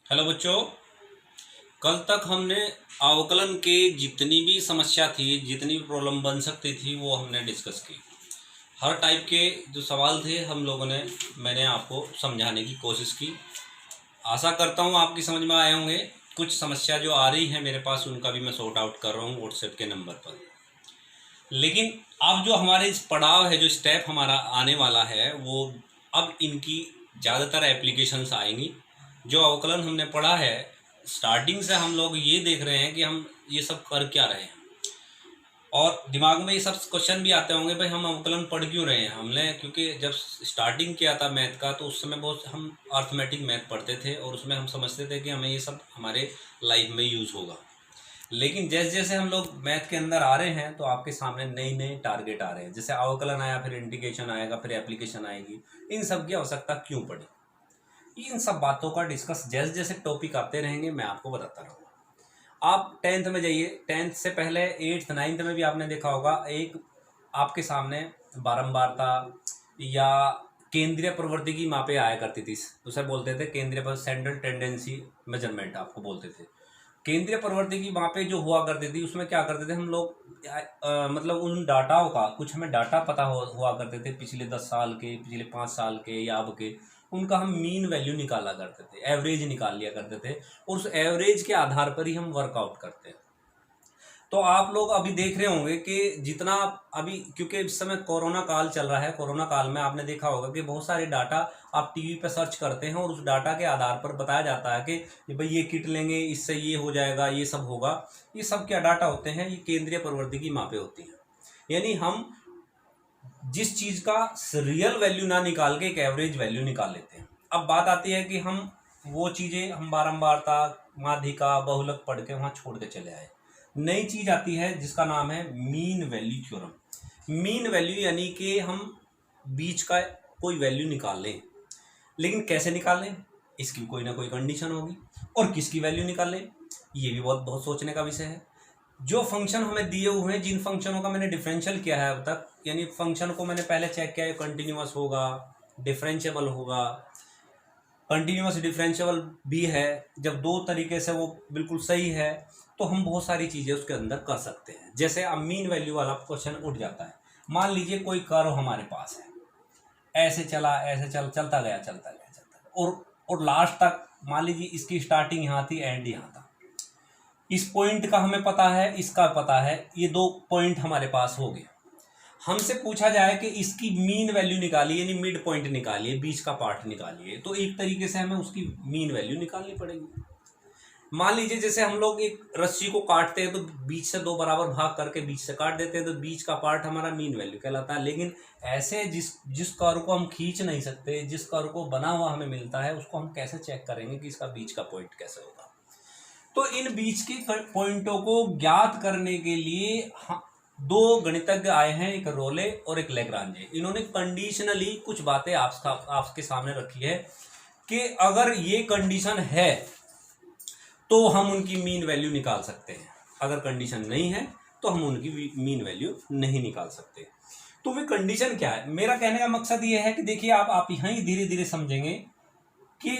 Hello बच्चों। कल तक हमने अवकलन के जितनी भी समस्या थी, जितनी भी प्रॉब्लम बन सकती थी, वो हमने डिस्कस की। हर टाइप के जो सवाल थे मैंने आपको समझाने की कोशिश की। आशा करता हूँ आपकी समझ में आए होंगे। कुछ समस्या जो आ रही है मेरे पास, उनका भी मैं सॉर्ट आउट कर रहा हूँ व्हाट्सएप के नंबर पर। लेकिन अब जो हमारे इस पड़ाव है, जो स्टेप हमारा आने वाला है, वो अब इनकी ज़्यादातर एप्लीकेशंस आएंगी। जो अवकलन हमने पढ़ा है, स्टार्टिंग से हम लोग ये देख रहे हैं कि हम ये सब कर क्या रहे हैं, और दिमाग में ये सब क्वेश्चन भी आते होंगे, भाई हम अवकलन पढ़ क्यों रहे हैं हमने। क्योंकि जब स्टार्टिंग किया था मैथ का, तो उस समय बहुत हम अर्थमेटिक मैथ पढ़ते थे, और उसमें हम समझते थे कि हमें ये सब हमारे लाइफ में यूज़ होगा। लेकिन जैसे जैसे हम लोग मैथ के अंदर आ रहे हैं, तो आपके सामने नई नई टारगेट आ रहे हैं। जैसे अवकलन आया, फिर इंटीग्रेशन आएगा, फिर एप्लीकेशन आएगी। इन सब की आवश्यकता क्यों पड़ी, इन सब बातों का डिस्कस जैसे जैसे टॉपिक आते रहेंगे, मैं आपको बताता रहूँगा। आप 10th में जाइए, 10th से पहले 8th 9th में भी आपने देखा होगा, एक आपके सामने बारंबारता या केंद्रीय प्रवृत्ति की मापें आया करती थी। उसे बोलते थे केंद्रीय पर सेंट्रल टेंडेंसी मेजरमेंट, आपको बोलते थे। केंद्रीय प्रवृत्ति की मापें जो हुआ करती थी, उसमें क्या करते थे हम लोग, मतलब उन डाटाओं का कुछ हमें डाटा पता हुआ करते थे, पिछले 10 साल के, पिछले 5 साल के या अब के। उनका हम मीन वैल्यू निकाला करते थे, एवरेज निकाल लिया करते थे, और उस एवरेज के आधार पर ही हम वर्कआउट करते हैं। तो आप लोग अभी देख रहे होंगे कि जितना अभी, क्योंकि इस समय कोरोना काल चल रहा है, कोरोना काल में आपने देखा होगा कि बहुत सारे डाटा आप टीवी पे सर्च करते हैं, और उस डाटा के आधार पर बताया जाता है कि भाई ये किट लेंगे, इससे ये हो जाएगा, ये सब होगा। ये सब क्या डाटा होते हैं? ये केंद्रीय प्रवृत्ति की मापें होती हैं। यानी हम जिस चीज़ का रियल वैल्यू ना निकाल के एक एवरेज वैल्यू निकाल लेते हैं। अब बात आती है कि हम वो चीज़ें हम बारंबारता, माध्यिका, बहुलक पढ़ के वहाँ छोड़ के चले आए। नई चीज़ आती है जिसका नाम है mean value theorem. Mean value यानी कि हम बीच का कोई वैल्यू निकाल लें, लेकिन कैसे निकालें, इसकी कोई ना कोई कंडीशन होगी। और किसकी वैल्यू निकालें, ये भी बहुत बहुत सोचने का विषय है। जो फंक्शन हमें दिए हुए हैं, जिन फंक्शनों का मैंने डिफरेंशियल किया है अब तक, यानी फंक्शन को मैंने पहले चेक किया है, कंटिन्यूअस होगा, डिफरेंशिएबल होगा। कंटिन्यूअस डिफरेंशिएबल भी है, जब दो तरीके से वो बिल्कुल सही है, तो हम बहुत सारी चीज़ें उसके अंदर कर सकते हैं। जैसे अब मीन वैल्यू वाला क्वेश्चन उठ जाता है। मान लीजिए कोई कर्व हमारे पास है, ऐसे चला, ऐसे चलता गया, चलता गया, चलता गया, और लास्ट तक मान लीजिए इसकी स्टार्टिंग यहाँ थी, एंड यहाँ था। इस पॉइंट का हमें पता है, इसका पता है, ये दो पॉइंट हमारे पास हो गए। हमसे पूछा जाए कि इसकी मीन वैल्यू निकालिए, यानी मिड पॉइंट निकालिए, बीच का पार्ट निकालिए, तो एक तरीके से हमें उसकी मीन वैल्यू निकालनी पड़ेगी। मान लीजिए जैसे हम लोग एक रस्सी को काटते हैं, तो बीच से दो बराबर भाग करके बीच से काट देते हैं, तो बीच का पार्ट हमारा मीन वैल्यू कहलाता है। लेकिन ऐसे जिस कर्व को हम खींच नहीं सकते, जिस कर्व को बना हुआ हमें मिलता है, उसको हम कैसे चेक करेंगे कि इसका बीच का पॉइंट कैसे होगा? तो इन बीच के पॉइंटों को ज्ञात करने के लिए दो गणितज्ञ आए हैं, एक रोले और एक लैग्रांजे। इन्होंने कंडीशनली कुछ बातें आपके सामने रखी है कि अगर ये कंडीशन है तो हम उनकी मीन वैल्यू निकाल सकते हैं, अगर कंडीशन नहीं है तो हम उनकी मीन वैल्यू नहीं निकाल सकते। तो वे कंडीशन क्या है? मेरा कहने का मकसद ये है कि देखिए, आप यहां ही धीरे धीरे समझेंगे कि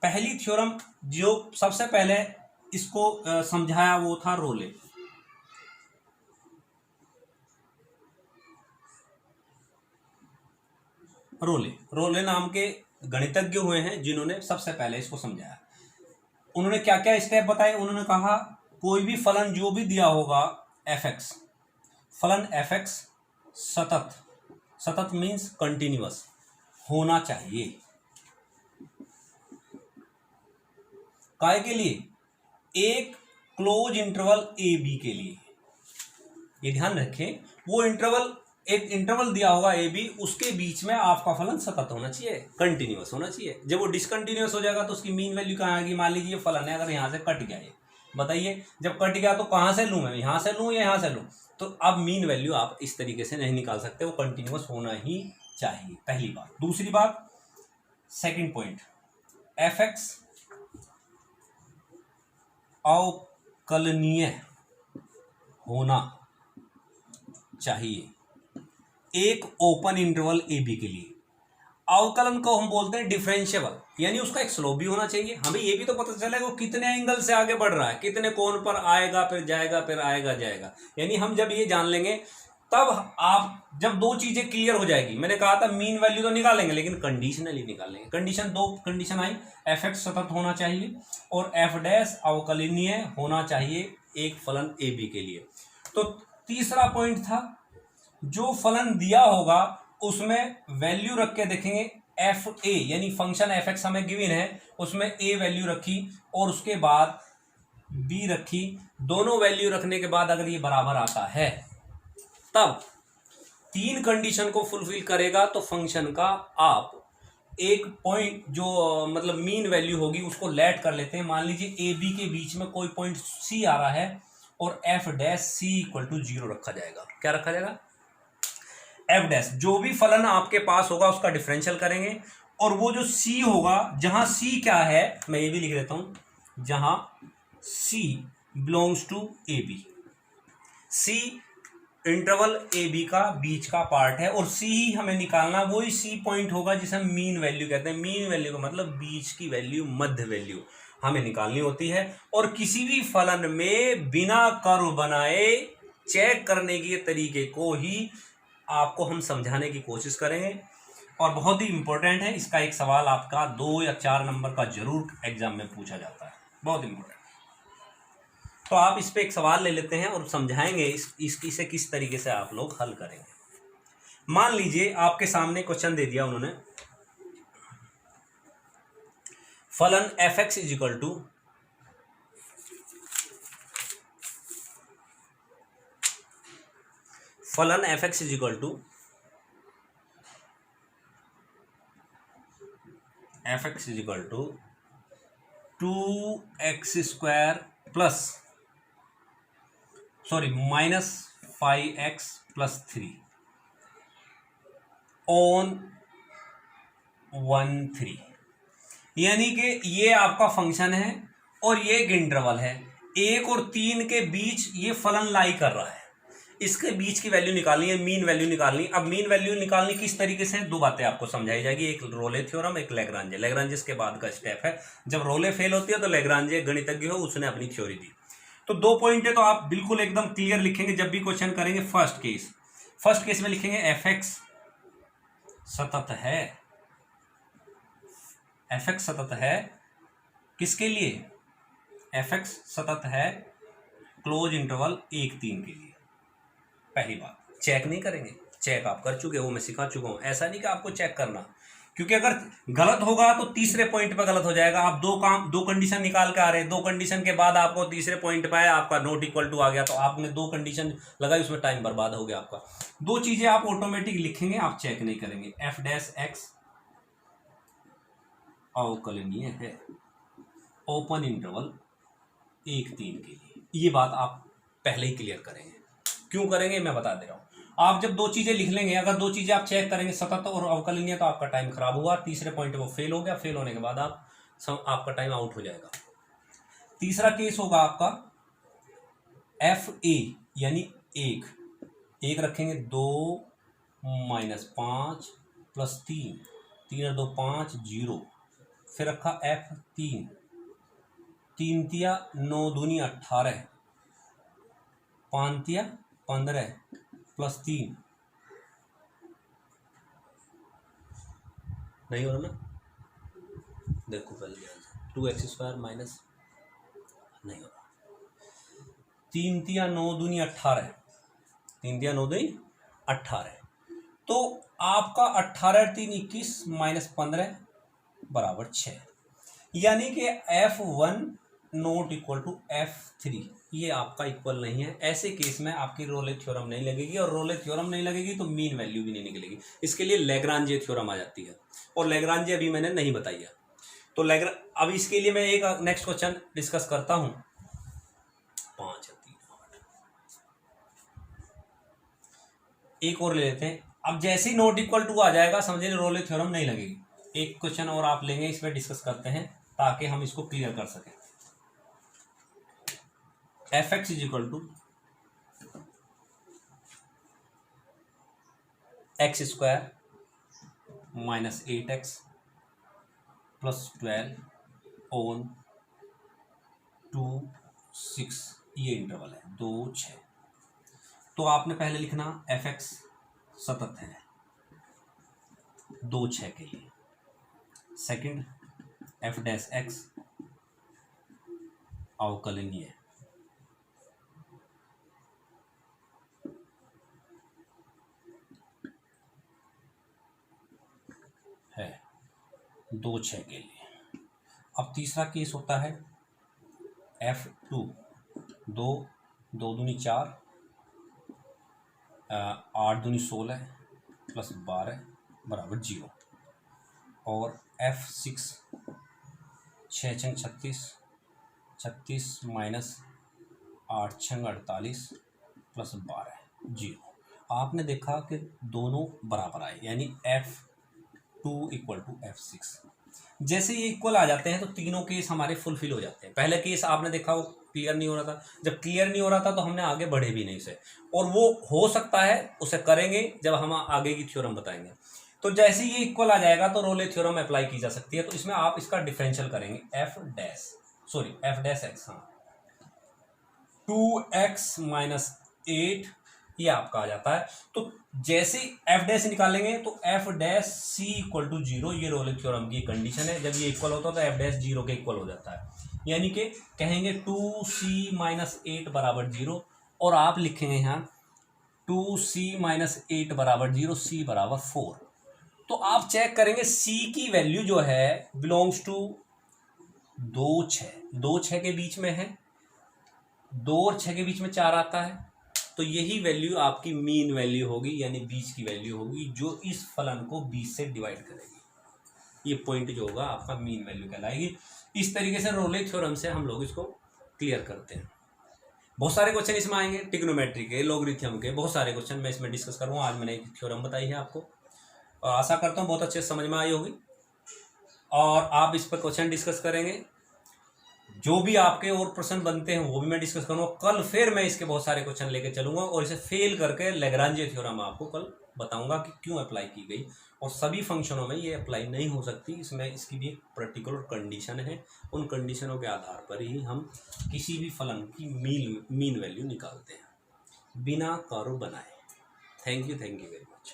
पहली थ्योरम जो सबसे पहले इसको समझाया वो था रोले। रोले नाम के गणितज्ञ हुए हैं जिन्होंने सबसे पहले इसको समझाया। उन्होंने क्या क्या स्टेप बताए? उन्होंने कहा कोई भी फलन जो भी दिया होगा fx, फलन fx सतत, सतत मीन्स कंटिन्यूअस होना चाहिए। काय के लिए? एक क्लोज इंटरवल ए बी के लिए। ये ध्यान रखें, वो इंटरवल, एक इंटरवल दिया होगा ए बी, उसके बीच में आपका फलन सतत होना चाहिए, कंटिन्यूअस होना चाहिए। जब वो डिसकंटिन्यूअस हो जाएगा तो उसकी मीन वैल्यू कहाँ आएगी? मान लीजिए फलन है, अगर यहाँ से कट गया, ये बताइए, जब कट गया तो कहाँ से लूँ मैं? यहाँ से लूँ या यहाँ से लूँ? तो अब मीन वैल्यू आप इस तरीके से नहीं निकाल सकते, वो कंटिन्यूअस होना ही चाहिए, पहली बात। दूसरी बात, सेकेंड पॉइंट, एफ एक्स अवकलनीय होना चाहिए एक ओपन इंटरवल ए बी के लिए। अवकलन को हम बोलते हैं डिफरेंशिएबल, यानी उसका एक स्लोप भी होना चाहिए। हमें ये भी तो पता चलेगा वो कितने एंगल से आगे बढ़ रहा है, कितने कोण पर आएगा फिर जाएगा फिर आएगा जाएगा। यानी हम जब ये जान लेंगे तब आप जब दो चीजें क्लियर हो जाएगी, मैंने कहा था मीन वैल्यू तो निकालेंगे लेकिन कंडीशनली निकालेंगे। कंडीशन दो कंडीशन आई, एफ एक्स सतत होना चाहिए और एफ डैश अवकलनीय होना चाहिए एक फलन ए बी के लिए। तो तीसरा पॉइंट था जो फलन दिया होगा उसमें वैल्यू रख के देखेंगे एफ ए, यानी फंक्शन एफ एक्स हमें गिवन है उसमें ए वैल्यू रखी और उसके बाद बी रखी। दोनों वैल्यू रखने के बाद अगर ये बराबर आता है तब तीन कंडीशन को फुलफिल करेगा तो फंक्शन का आप एक पॉइंट जो मतलब मीन वैल्यू होगी उसको लेट कर लेते हैं। मान लीजिए ए बी के बीच में कोई पॉइंट सी आ रहा है और F dash C equal to 0 रखा जाएगा। क्या रखा जाएगा? F dash. जो भी फलन आपके पास होगा उसका डिफरेंशियल करेंगे और वो जो सी होगा, जहां सी क्या है मैं ये भी लिख देता हूं, जहां C belongs to A B, C interval A B का बीच का पार्ट है और सी ही हमें निकालना, वही सी पॉइंट होगा जिसे हम मीन वैल्यू कहते हैं। मीन वैल्यू का मतलब बीच की वैल्यू, मध्य वैल्यू हमें निकालनी होती है। और किसी भी फलन में बिना कर्व बनाए चेक करने के तरीके को ही आपको हम समझाने की कोशिश करेंगे और बहुत ही इंपॉर्टेंट है। इसका एक सवाल आपका 2 या 4 नंबर का जरूर एग्जाम में पूछा जाता है, बहुत इंपॉर्टेंट। तो आप इस पे एक सवाल ले लेते हैं और समझाएंगे इसे किस तरीके से आप लोग हल करेंगे। मान लीजिए आपके सामने क्वेश्चन दे दिया उन्होंने, फलन f x is equal to फलन f x is equal to f x is equal to 2x² plus minus 5x plus 3 on 1 3, यानी कि ये आपका फंक्शन है और ये एक इंटरवल है। 1 और 3 के बीच ये फलन लाई कर रहा है, इसके बीच की वैल्यू निकालनी है, मीन वैल्यू निकालनी। अब मीन वैल्यू निकालनी किस तरीके से, दो बातें आपको समझाई जाएगी, एक रोले थ्योरम, एक लैग्रांजे। लैग्रांजे के बाद का स्टेप है, जब रोले फेल होती है तो लैग्रांजे गणितज्ञ हो उसने अपनी थ्योरी दी। तो 2 पॉइंट है तो आप बिल्कुल एकदम क्लियर लिखेंगे जब भी क्वेश्चन करेंगे। फर्स्ट केस में लिखेंगे एफ एक्स सतत है, एफ एक्स सतत है किसके लिए? एफ एक्स सतत है क्लोज इंटरवल 1 3 के लिए। पहली बात, चेक नहीं करेंगे, चेक आप कर चुके हो, मैं सिखा चुका हूं। ऐसा नहीं कि आपको चेक करना, क्योंकि अगर गलत होगा तो तीसरे पॉइंट पे गलत हो जाएगा। आप दो कंडीशन निकाल के आ रहे हैं, 2 कंडीशन के बाद आपको तीसरे पॉइंट पे आया, आपका नॉट इक्वल टू आ गया, तो आपने 2 कंडीशन लगाई, उसमें टाइम बर्बाद हो गया आपका। 2 चीजें आप ऑटोमेटिक लिखेंगे, आप चेक नहीं करेंगे। एफ डैश एक्स अवकलनीय है ओपन इंटरवल 1 3 के लिए, ये बात आप पहले ही क्लियर करेंगे। क्यों करेंगे मैं बता दे रहा हूं। आप जब 2 चीजें लिख लेंगे, अगर 2 चीजें आप चेक करेंगे सतत और अवकलनीय, तो आपका टाइम खराब हुआ, तीसरे पॉइंट वो फेल हो गया, फेल होने के बाद आपका टाइम आउट हो जाएगा। तीसरा केस होगा आपका एफ ए, यानी 1 रखेंगे, 2 माइनस 5 प्लस 3, 3 और 2 5 0, फिर रखा एफ 3, 3 तिया 9 दूनी 18, 5 तिया 15 प्लस 3, नहीं हो रहा ना, देखो पहले 2x² माइनस, नहीं हो रहा, 3 तिया 9 दूनी 18, 3 तिया 9 दूनी 18, तो आपका 18 3 21 माइनस 15 बराबर 6, यानी कि F1 not equal to F3, ये आपका इक्वल नहीं है। ऐसे केस में आपकी रोले थ्योरम नहीं लगेगी, और रोले थ्योरम नहीं लगेगी तो मीन वैल्यू भी नहीं निकलेगी। इसके लिए लैग्रांजे थ्योरम आ जाती है, और लैग्रांजे अभी मैंने नहीं बताई है। तो अब इसके लिए मैं एक नेक्स्ट क्वेश्चन डिस्कस करता हूं। 5 3 8, एक और ले लेते हैं। अब जैसे ही नॉट इक्वल टू आ जाएगा समझिए रोले थ्योरम नहीं लगेगी। एक क्वेश्चन और आप लेंगे, इस पर डिस्कस करते हैं ताकि हम इसको क्लियर कर सकें। F x is equal to x² minus 8x plus 12/2 6 ये इंटरवल है 2 6। तो आपने पहले लिखना fx सतत है 2 6 के लिए, सेकंड f डैश x अवकलनीय है 2 6 के लिए। अब तीसरा केस होता है f2 2 2 दूनी 4 8 दूनी 16 प्लस 12 बराबर 0 और f6 6 छंग 36 माइनस 8 छंग 48 प्लस 12 0। आपने देखा कि दोनों बराबर आए यानी f2 इक्वल टू f6। जैसे ये इक्वल आ जाते हैं तो तीनों केस हमारे फुलफिल हो जाते हैं। पहले केस आपने देखा वो क्लियर नहीं हो रहा था, जब क्लियर नहीं हो रहा था तो हमने आगे बढ़े भी नहीं से, और वो हो सकता है उसे करेंगे जब हम आगे की थ्योरम बताएंगे। तो जैसे ये इक्वल आ जाएगा तो रोले थ्योरम अप्लाई की जा सकती है। तो इसमें आप इसका डिफरेंशियल करेंगे एफ डैश एक्स, हाँ 2x माइनस 8 ये आपका आ जाता है। तो जैसे एफ डैश निकालेंगे तो F dash C equal to 0, ये रोले थ्योरम की कंडीशन है। जब ये इक्वल होता है तो एफ डैश 0 के इक्वल हो जाता है, यानी कि कहेंगे 2c माइनस 8 बराबर 0, और आप लिखेंगे यहाँ 2c माइनस 8 बराबर 0, c बराबर 4। तो आप चेक करेंगे c की वैल्यू जो है बिलोंग्स टू 2 6 के बीच में है, 2 और 6 के बीच में 4 आता है, तो यही वैल्यू आपकी मीन वैल्यू होगी, यानी बीच की वैल्यू होगी जो इस फलन को 20 से डिवाइड करेगी। ये पॉइंट जो होगा आपका मीन वैल्यू कहलाएगी। इस तरीके से रोले थ्योरम से हम लोग इसको क्लियर करते हैं। बहुत सारे क्वेश्चन इसमें आएंगे, ट्रिग्नोमेट्री के, लॉगरिथम के, बहुत सारे क्वेश्चन मैं इसमें डिस्कस करूँगा। आज मैंने एक थ्योरम बताई है आपको, और आशा करता हूँ बहुत अच्छे से समझ में आई होगी, और आप इस पर क्वेश्चन डिस्कस करेंगे। जो भी आपके और प्रश्न बनते हैं वो भी मैं डिस्कस करूँगा। कल फिर मैं इसके बहुत सारे क्वेश्चन लेके चलूंगा और इसे फेल करके लैग्रांज थ्योरम आपको कल बताऊंगा कि क्यों अप्लाई की गई, और सभी फंक्शनों में ये अप्लाई नहीं हो सकती। इसमें इसकी भी एक पर्टिकुलर कंडीशन है, उन कंडीशनों के आधार पर ही हम किसी भी फलन की मीन वैल्यू निकालते हैं बिना कर्व बनाए। Thank you very much.